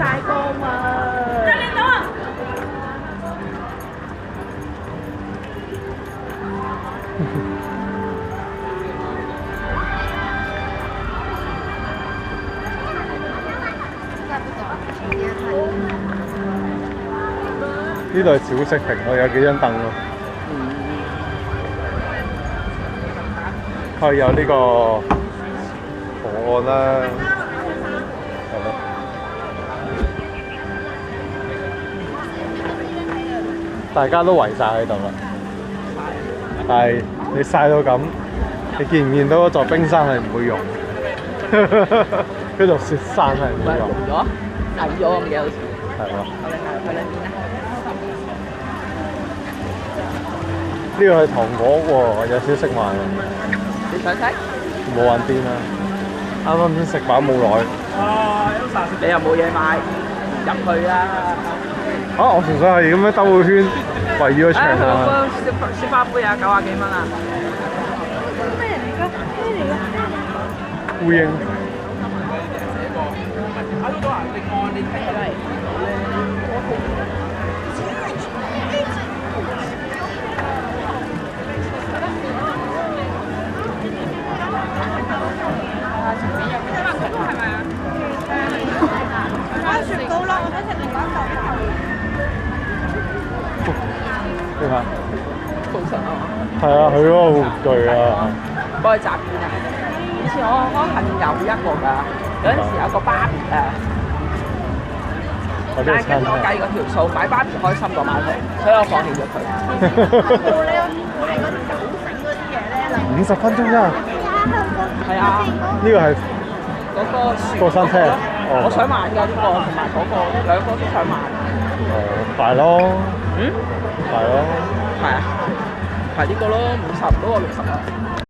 晒光啊！真靚到啊！呢度係小食亭喎，有幾張凳喎。係有呢個河岸啦，係咯。大家都圍晒喺度啦，但係你曬到咁，你見唔見到嗰座冰山係唔會溶？嗰座雪山係唔會溶。溶咗，矮咗咁嘅好似。係咯。去兩邊啦。呢個係糖果喎，有小食賣喎。你想睇？冇玩癲啦！啱啱先食飽冇耐。你又冇嘢買，入去啦。啊！我純粹係咁樣兜個圈，圍繞個場啊！雪花杯啊，90幾蚊啊！咩嚟㗎？咩嚟㗎？烏蠅。雪糕啦，我想食另外一嚿。你睇，好食啊！係啊，佢嗰個玩具啊，幫佢集邊啊！以前我近有一個㗎，有陣時有個芭比啊，我呢但係個餐廳。跟住我計嗰條數，買芭比開心過買佢，所以我放棄咗佢。你有買嗰啲狗繩嗰啲嘢咧50分鐘啫，係啊，呢個係嗰個雪過山車啊！我想買㗎呢個，同埋嗰個兩個都想買。哦，大咯，嗯，大咯。係啊，係呢個咯，50嗰個60啊。